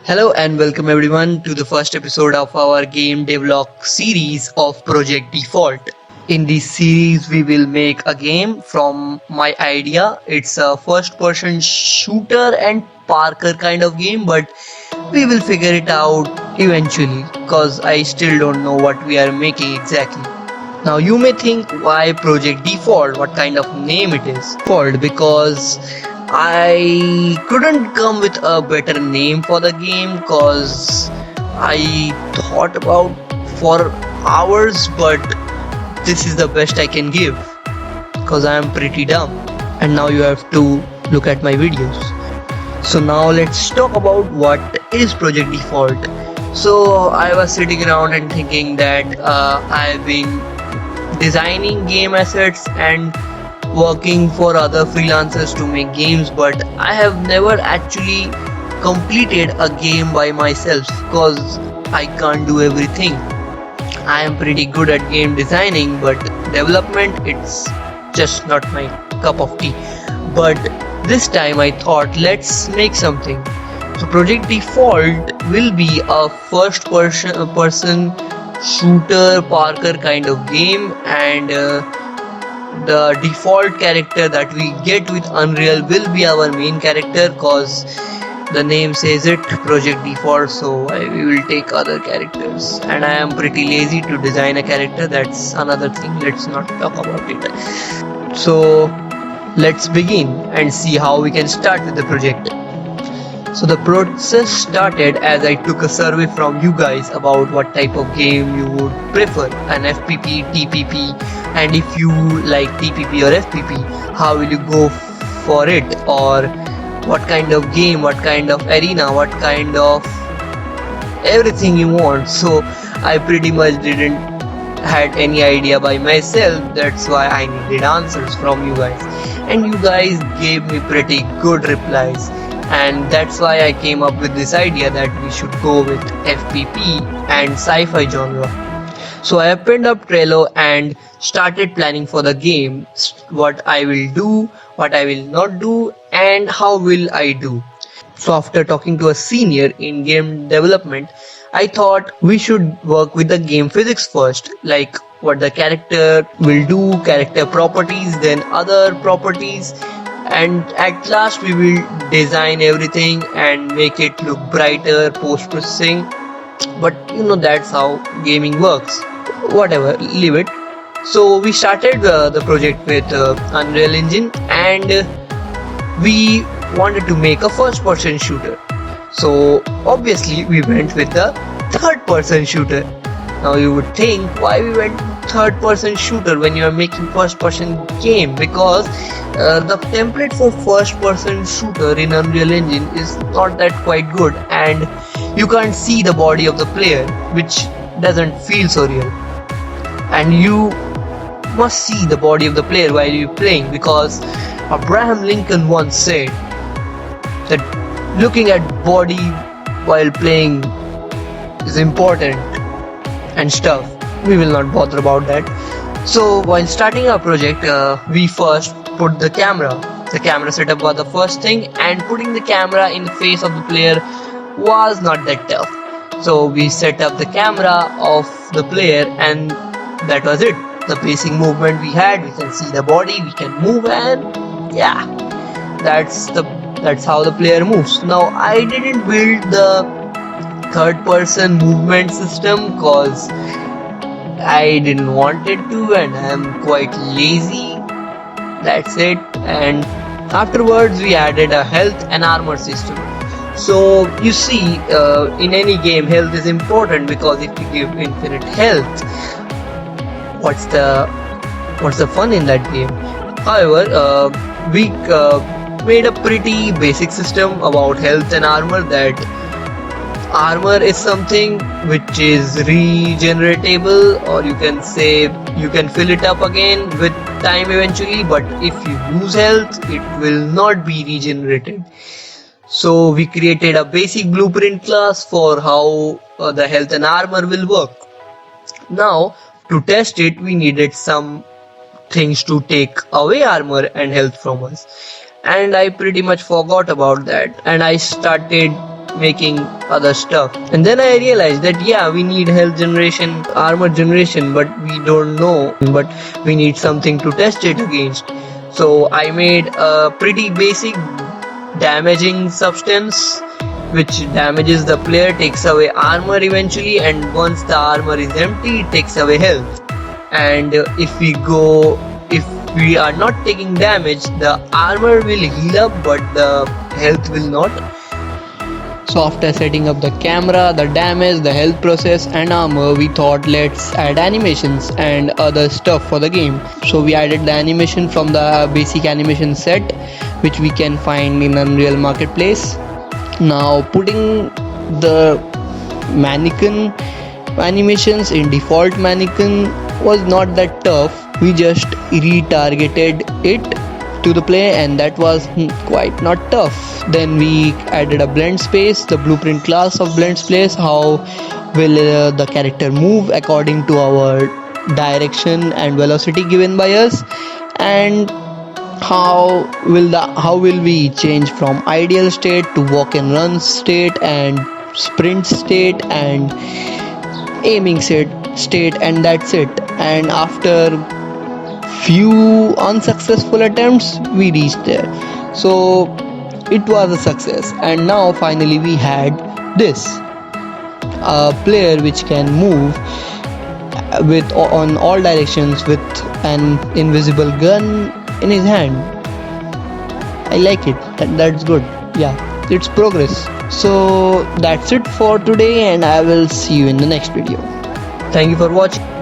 Hello and welcome everyone to the first episode of our game devlog series of Project Default. In this series, we will make a game from my idea. It's a first person shooter and Parker kind of game, but we will figure it out eventually because I still don't know what we are making exactly. Now you may think, why Project Default? What kind of name it is? Default because I couldn't come with a better name for the game cause I thought about for hours, but this is the best I can give cause I am pretty dumb. And now you have to look at my videos. So now let's talk about what is Project Default. So I was sitting around and thinking that I've been designing game assets and working for other freelancers to make games, but I have never actually completed a game by myself because I can't do everything. I am pretty good at game designing, but development it's just not my cup of tea. But this time I thought let's make something. So Project Default will be a first person shooter Parker kind of game, and the default character that we get with Unreal will be our main character cause the name says it, Project Default. So we will take other characters, and I am pretty lazy to design a character. That's another thing, let's not talk about it. So let's begin and see how we can start with the project. So the process started as I took a survey from you guys about what type of game you would prefer, an FPP, TPP, and if you like TPP or FPP, how will you go for it, or what kind of game, what kind of arena, what kind of everything you want. So I pretty much didn't had any idea by myself, that's why I needed answers from you guys, and you guys gave me pretty good replies, and that's why I came up with this idea that we should go with FPP and sci-fi genre. So I opened up Trello and started planning for the game, what I will do, what I will not do, and how will I do. So after talking to a senior in game development, I thought we should work with the game physics first, like what the character will do, character properties, then other properties, and at last we will design everything and make it look brighter post-processing. But you know, that's how gaming works. Whatever, leave it. So we started the project with Unreal Engine, and we wanted to make a first person shooter. So obviously we went with the third person shooter. Now you would think, why we went third person shooter when you are making first person game? Because the template for first person shooter in Unreal Engine is not that quite good, and you can't see the body of the player, which doesn't feel so real. And you must see the body of the player while you're playing, because Abraham Lincoln once said that looking at body while playing is important and stuff. We will not bother about that. So while starting our project, we first put the camera setup was the first thing, and putting the camera in the face of the player was not that tough. So we set up the camera of the player, and that was it. The basic movement we had, we can see the body, we can move, and yeah, that's how the player moves. Now I didn't build the third person movement system cause I didn't want it to, and I am quite lazy. That's it. And afterwards we added a health and armor system. So you see, in any game health is important, because if you give infinite health, what's the fun in that game? However, we made a pretty basic system about health and armor, that armor is something which is regeneratable, or you can say you can fill it up again with time eventually, but if you lose health it will not be regenerated. So we created a basic blueprint class for how the health and armor will work. Now to test it, we needed some things to take away armor and health from us, and I pretty much forgot about that, and I started making other stuff. And then I realized that yeah, we need health generation, armor generation, but we don't know, but we need something to test it against. So I made a pretty basic damaging substance which damages the player, takes away armor eventually, and once the armor is empty, it takes away health. And if we are not taking damage, the armor will heal up, but the health will not. So after setting up the camera, the damage, the health process and armor, we thought let's add animations and other stuff for the game. So we added the animation from the basic animation set which we can find in Unreal Marketplace. Now putting the mannequin animations in default mannequin was not that tough. We just retargeted it to the play and that was quite not tough. Then we added a blend space, the blueprint class of blend space. How will the character move according to our direction and velocity given by us, and how will we change from ideal state to walk and run state and sprint state and aiming state, and that's it. And after few unsuccessful attempts we reached there, so it was a success. And now finally we had this, a player which can move with on all directions with an invisible gun in his hand. I like it. That's good. Yeah, it's progress. So that's it for today and I will see you in the next video. Thank you for watching.